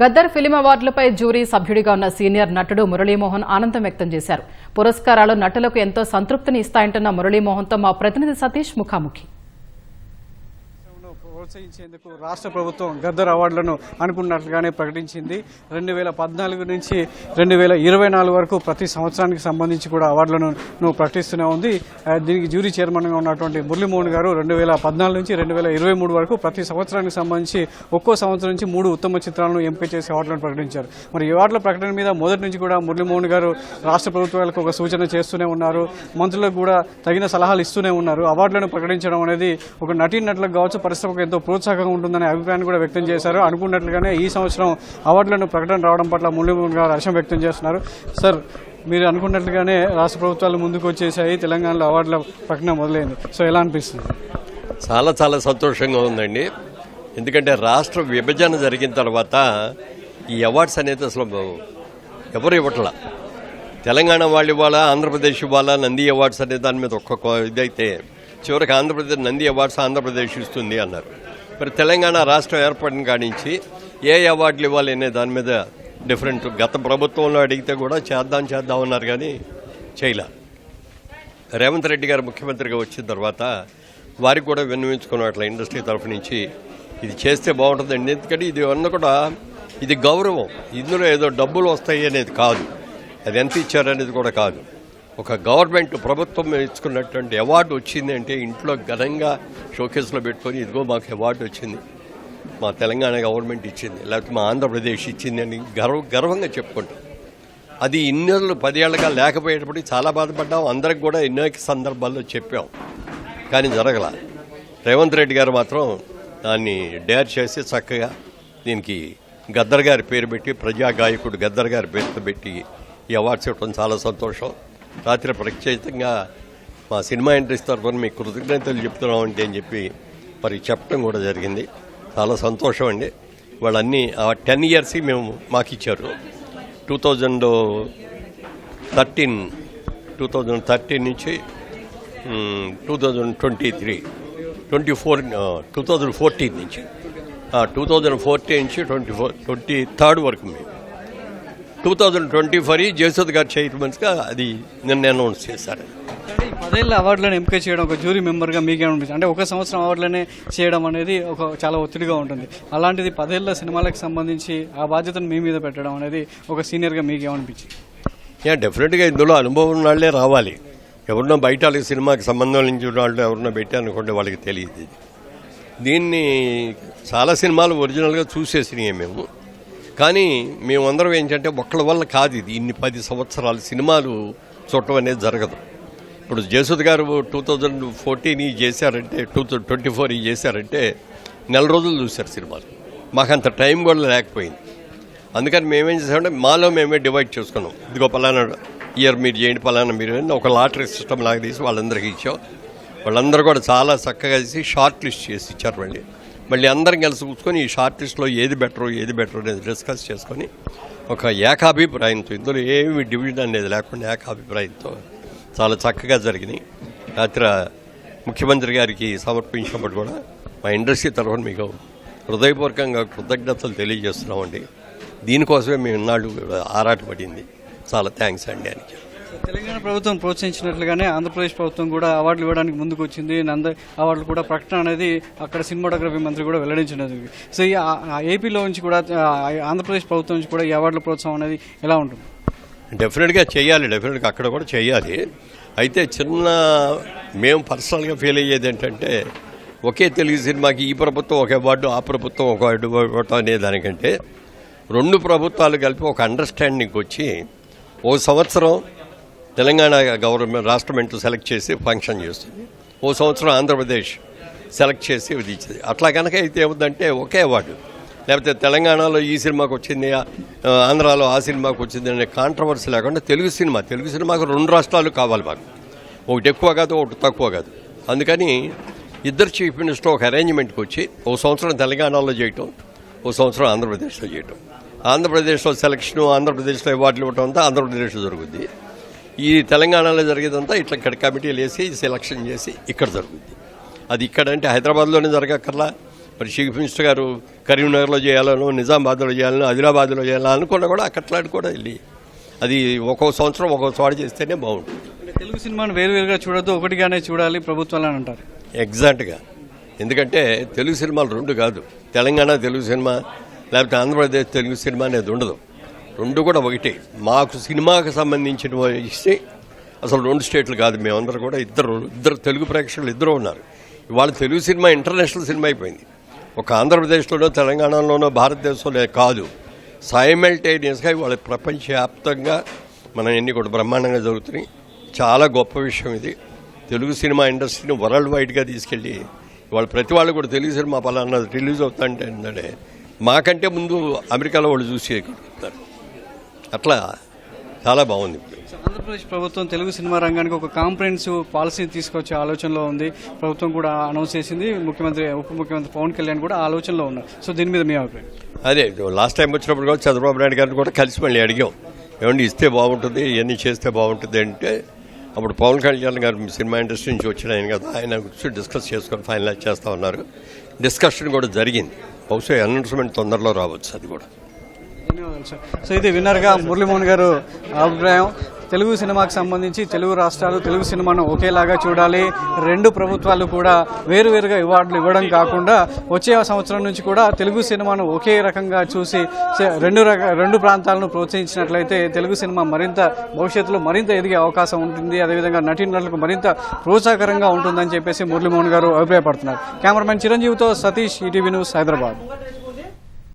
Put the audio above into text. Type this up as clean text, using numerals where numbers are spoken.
Gaddar film అవార్డులపై jury సభ్యుడిగా ఉన్న senior నటుడు మురళీమోహన్ ఆనందం వ్యక్తం చేశారు. పురస్కారాలు నటులకు ఎంతో సంతృప్తిని ఇస్తాయంటున్న మురళీమోహన్తో మా ప్రతినిధి సతీష్ ముఖాముఖి. ప్రోత్సహించేందుకు రాష్ట్ర ప్రభుత్వం గద్దర్ అవార్డులను అనుకున్నట్లుగానే ప్రకటించింది. 2014 నుంచి 2024 వరకు ప్రతి సంవత్సరానికి సంబంధించి కూడా అవార్డులను ప్రకటిస్తూనే ఉంది. దీనికి జ్యూరీ చైర్మన్గా ఉన్నటువంటి మురళీమోహన్ గారు 2014 నుంచి 2023 వరకు ప్రతి సంవత్సరానికి సంబంధించి ఒక్కో సంవత్సరం నుంచి 3 ఉత్తమ చిత్రాలను ఎంపిక చేసి అవార్డులను ప్రకటించారు. మరి ఈ అవార్డుల ప్రకటన మీద మొదటి నుంచి కూడా మురళీమోహన్ గారు రాష్ట్ర ప్రభుత్వాలకు ఒక సూచన చేస్తూనే ఉన్నారు. మంత్రులకు కూడా తగిన సలహాలు ఇస్తూనే ఉన్నారు. అవార్డులను ప్రకటించడం అనేది ఒక నటీనటులకు కావచ్చు, పరిశ్రమకు ఎంతో ప్రోత్సాహకంగా ఉంటుందనే అభిప్రాయాన్ని కూడా వ్యక్తం చేశారు. అనుకున్నట్లుగానే ఈ సంవత్సరం అవార్డులను ప్రకటన రావడం పట్ల మురళీమోహన్ గారు హర్షం వ్యక్తం చేస్తున్నారు. సార్, మీరు అనుకున్నట్లుగానే రాష్ట్ర ప్రభుత్వాలు ముందుకు వచ్చేసాయి, తెలంగాణలో అవార్డుల ప్రకటన మొదలైంది. సో ఎలా అనిపిస్తుంది? చాలా సంతోషంగా ఉందండి. ఎందుకంటే రాష్ట్ర విభజన జరిగిన తర్వాత ఈ అవార్డ్స్ అనేది అసలు ఎవరు ఇవ్వట్లా. తెలంగాణ వాళ్ళు ఇవ్వాలా, ఆంధ్రప్రదేశ్ ఇవ్వాలా, నంది అవార్డ్స్ అనే దాని మీద ఒక్కొక్క ఇదైతే చివరికి ఆంధ్రప్రదేశ్ నంది అవార్డ్స్ ఆంధ్రప్రదేశ్ ఇస్తుంది అన్నారు. మరి తెలంగాణ రాష్ట్రం ఏర్పడిన కాడి నుంచి ఏ అవార్డులు ఇవ్వాలి అనే దాని మీద డిఫరెంట్. గత ప్రభుత్వంలో అడిగితే కూడా చేద్దాం అన్నారు, కానీ చేయలే. రేవంత్ రెడ్డి గారు ముఖ్యమంత్రిగా వచ్చిన తర్వాత వారికి కూడా విన్నవించుకున్నట్ల ఇండస్ట్రీ తరఫు నుంచి ఇది చేస్తే బాగుంటుందండి. ఎందుకంటే ఇది అన్న కూడా ఇది గౌరవం. ఇందులో ఏదో డబ్బులు వస్తాయి అనేది కాదు, అది ఎంత ఇచ్చారనేది కూడా కాదు. ఒక గవర్నమెంట్ ప్రభుత్వం ఇచ్చుకున్నటువంటి అవార్డు వచ్చింది అంటే ఇంట్లో ఘనంగా షోకేస్లో పెట్టుకొని ఇదిగో మాకు అవార్డు వచ్చింది, మా తెలంగాణ గవర్నమెంట్ ఇచ్చింది, లేకపోతే మా ఆంధ్రప్రదేశ్ ఇచ్చింది అని గర్వంగా చెప్పుకుంటాం. అది ఇన్నేళ్ళు 10 ఏళ్ళగా లేకపోయేటప్పటికి చాలా బాధపడ్డాం. అందరికి కూడా అనేక సందర్భాల్లో చెప్పాం, కానీ జరగల. రేవంత్ రెడ్డి గారు మాత్రం దాన్ని డేర్ చేసి చక్కగా దీనికి గద్దర్ గారి పేరు పెట్టి, ప్రజా గాయకుడు గద్దర్ గారి పేరుతో పెట్టి ఈ అవార్డ్స్ ఇవ్వడం చాలా సంతోషం. రాత్రి ప్రత్యేకంగా మా సినిమా ఇండస్ట్రీ తరఫున మీకు కృతజ్ఞతలు చెప్తున్నామంటే అని చెప్పి మరి చెప్పడం కూడా జరిగింది. చాలా సంతోషం అండి. వాళ్ళన్నీ 10 ఇయర్స్ మేము మాకు ఇచ్చారు. 2013 నుంచి 2023 2014 నుంచి 23 వరకు మేము 2024 జయసుధ్ గారు చైర్మన్స్గా అది నిన్న అనౌన్స్ చేశారు. 10 ఏళ్ళ అవార్డులను ఎంపిక చేయడం ఒక జ్యూరీ మెంబర్గా మీకేమనిపిస్తుంది? అంటే ఒక సంవత్సరం అవార్డులనే చేయడం అనేది చాలా ఒత్తిడిగా ఉంటుంది. అలాంటిది 10 ఏళ్ళ సినిమాలకు సంబంధించి ఆ బాధ్యతను మీ మీద పెట్టడం అనేది ఒక సీనియర్గా మీకేమనిపించింది? డెఫినెట్గా ఇందులో అనుభవం ఉన్న వాళ్ళే రావాలి. ఎవరినో బయట వాళ్ళకి సినిమాకి సంబంధం నుంచి వాళ్ళు ఎవరినో పెట్టారనుకుంటే వాళ్ళకి తెలియదు. దీన్ని చాలా సినిమాలు ఒరిజినల్గా చూసేసినాయి మేము, కానీ మేమందరం ఏంటంటే ఒక్కళ్ళ వల్ల కాదు ఇది. ఇన్ని 10 సంవత్సరాలు సినిమాలు చూడటం అనేది జరగదు. ఇప్పుడు జయసుధ్ గారు 2014 చేశారంటే 2024 చేశారంటే 4 రోజులు చూశారు సినిమాలు. మాకంత టైం కూడా లేకపోయింది. అందుకని మేమేం చేసామంటే మాలో మేమే డివైడ్ చేసుకున్నాం. ఇదిగో పలానా ఇయర్ మీరు చేయండి, పలానా మీరు ఒక లాటరీ సిస్టమ్ లాగా తీసి వాళ్ళందరికీ ఇచ్చాం. వాళ్ళందరూ కూడా చాలా చక్కగా చేసి షార్ట్ లిస్ట్ చేసి ఇచ్చారు. మళ్ళీ అందరం కలిసి కూర్చొని ఈ షార్ట్ లిస్ట్లో ఏది బెటర్ అనేది డిస్కస్ చేసుకొని ఒక ఏకాభిప్రాయంతో, ఇందులో ఏమి డివిజన్ అనేది లేకుండా ఏకాభిప్రాయంతో చాలా చక్కగా జరిగినాయి. రాత్రి ముఖ్యమంత్రి గారికి సమర్పించినప్పుడు కూడా మా ఇండస్ట్రీ తరఫున మీకు హృదయపూర్వకంగా కృతజ్ఞతలు తెలియజేస్తున్నామండి. దీనికోసమే మేము ఇన్నాళ్ళు ఆరాటపడింది. చాలా థ్యాంక్స్ అండి అని. తెలంగాణ ప్రభుత్వం ప్రోత్సహించినట్లుగానే ఆంధ్రప్రదేశ్ ప్రభుత్వం కూడా అవార్డులు ఇవ్వడానికి ముందుకు వచ్చింది. నంద అవార్డులు కూడా ప్రకటన అనేది అక్కడ సినిమాటోగ్రఫీ మంత్రి కూడా వెల్లడించినది. సో ఈ ఏపీలో నుంచి కూడా ఆంధ్రప్రదేశ్ ప్రభుత్వం నుంచి కూడా ఈ అవార్డుల ప్రోత్సాహం అనేది ఎలా ఉంటుంది? డెఫినెట్గా చేయాలి, డెఫినెట్గా అక్కడ కూడా చేయాలి. అయితే మేము పర్సనల్గా ఫీల్ అయ్యేది ఏంటంటే ఒకే తెలుగు సినిమాకి ఈ ప్రభుత్వం ఒక అవార్డు, ఆ ప్రభుత్వం ఒక అవార్డు ఇవ్వటం అనే దానికంటే 2 ప్రభుత్వాలు కలిపి ఒక అండర్స్టాండింగ్కి వచ్చి ఓ సంవత్సరం తెలంగాణ గవర్నమెంట్ రాష్ట్రమెంట్ సెలెక్ట్ చేసి ఫంక్షన్ చేస్తుంది, ఓ సంవత్సరం ఆంధ్రప్రదేశ్ సెలెక్ట్ చేసి ఇది ఇచ్చింది. అట్లా కనుక అయితే ఏముందంటే ఒకే అవార్డు, లేకపోతే తెలంగాణలో ఈ సినిమాకి వచ్చింది, ఆంధ్రాలో ఆ సినిమాకి వచ్చింది అనే కాంట్రవర్సీ లేకుండా తెలుగు సినిమాకు 2 రాష్ట్రాలు కావాలి మాకు. ఒకటి ఎక్కువ కాదు, ఒకటి తక్కువ కాదు. అందుకని ఇద్దరు చీఫ్ మినిస్టర్ ఒక అరేంజ్మెంట్కి వచ్చి ఓ సంవత్సరం తెలంగాణలో చేయటం, ఓ సంవత్సరం ఆంధ్రప్రదేశ్లో చేయటం. ఆంధ్రప్రదేశ్లో సెలక్షను, ఆంధ్రప్రదేశ్లో అవార్డులు ఇవ్వటం అంతా ఆంధ్రప్రదేశ్లో జరుగుద్ది. ఈ తెలంగాణలో జరిగేదంతా ఇట్లా ఇక్కడ కమిటీలు వేసి సెలక్షన్ చేసి ఇక్కడ జరుగుద్ది. అది ఇక్కడంటే హైదరాబాద్లోనే జరగక్కర్లా, మరి చీఫ్ మినిస్టర్ గారు కరీంనగర్లో చేయాలనో, నిజామాబాద్లో చేయాలనో, ఆదిలాబాద్లో చేయాలనో అనుకున్నా కూడా అక్కట్లాంటి కూడా వెళ్ళి అది ఒక్కో సంవత్సరం ఒక్కో చోట చేస్తేనే బాగుంటుంది. తెలుగు సినిమాను వేరువేరుగా చూడొద్దు, ఒకటిగానే చూడాలి ప్రభుత్వాలు అని అంటారు. ఎగ్జాక్ట్గా. ఎందుకంటే తెలుగు సినిమాలు రెండు కాదు, తెలంగాణ తెలుగు సినిమా లేకపోతే ఆంధ్రప్రదేశ్ తెలుగు సినిమా అనేది ఉండదు, రెండు కూడా ఒకటే. మాకు సినిమాకు సంబంధించిన ఇస్తే అసలు రెండు స్టేట్లు కాదు, మేమందరూ కూడా ఇద్దరు తెలుగు ప్రేక్షకులు ఇద్దరు ఉన్నారు. ఇవాళ తెలుగు సినిమా ఇంటర్నేషనల్ సినిమా అయిపోయింది. ఒక ఆంధ్రప్రదేశ్లోనో తెలంగాణలోనో భారతదేశంలో కాదు, సైమల్టేనియస్గా ఇవాళ ప్రపంచవ్యాప్తంగా మనం ఎన్ని కూడా బ్రహ్మాండంగా జరుగుతున్నాయి. చాలా గొప్ప విషయం ఇది. తెలుగు సినిమా ఇండస్ట్రీని వరల్డ్ వైడ్గా తీసుకెళ్ళి ఇవాళ ప్రతి వాళ్ళు కూడా తెలుగు సినిమా పలానా రిలీజ్ అవుతుంటే ఏంటంటే మాకంటే ముందు అమెరికాలో వాళ్ళు చూసి గడుపుతారు. అట్లా చాలా బాగుంది. ఆంధ్రప్రదేశ్ ప్రభుత్వం తెలుగు సినిమా రంగానికి ఒక కాంప్రహెన్సివ్ పాలసీని తీసుకొచ్చే ఆలోచనలో ఉంది. ప్రభుత్వం కూడా అనౌన్స్ చేసింది. ఉప ముఖ్యమంత్రి పవన్ కళ్యాణ్ కూడా ఆలోచనలో ఉన్నారు. సో దీని మీద మీ అభిప్రాయం? అదే లాస్ట్ టైం వచ్చినప్పుడు కూడా చంద్రబాబు నాయుడు గారిని కూడా కలిసి మళ్ళీ అడిగాం, ఏమండి ఇస్తే బాగుంటుంది, ఇవన్నీ చేస్తే బాగుంటుంది అంటే అప్పుడు పవన్ కళ్యాణ్ గారు సినిమా ఇండస్ట్రీ నుంచి వచ్చిన ఆయన కదా, ఆయన గురించి డిస్కస్ చేసుకొని ఫైనలైజ్ చేస్తూ ఉన్నారు. డిస్కషన్ కూడా జరిగింది. బహుశా అనౌన్స్మెంట్ తొందరలో రావచ్చు అది కూడా. ధన్యవాదాలు సార్. సో ఇది విన్నర్గా మురళీమోహన్ గారు అభిప్రాయం. తెలుగు సినిమాకి సంబంధించి తెలుగు రాష్ట్రాలు తెలుగు సినిమాను ఒకేలాగా చూడాలి, రెండు ప్రభుత్వాలు కూడా వేరువేరుగా అవార్డులు ఇవ్వడం కాకుండా వచ్చే సంవత్సరం నుంచి కూడా తెలుగు సినిమాను ఒకే రకంగా చూసి రెండు ప్రాంతాలను ప్రోత్సహించినట్లయితే తెలుగు సినిమా మరింత భవిష్యత్తులో మరింత ఎదిగే అవకాశం ఉంటుంది. అదేవిధంగా నటీనటులకు మరింత ప్రోత్సాహకరంగా ఉంటుందని చెప్పేసి మురళీమోహన్ గారు అభిప్రాయపడుతున్నారు. కెమెరామెన్ చిరంజీవితో సతీష్, ఈటీవీ న్యూస్, హైదరాబాద్.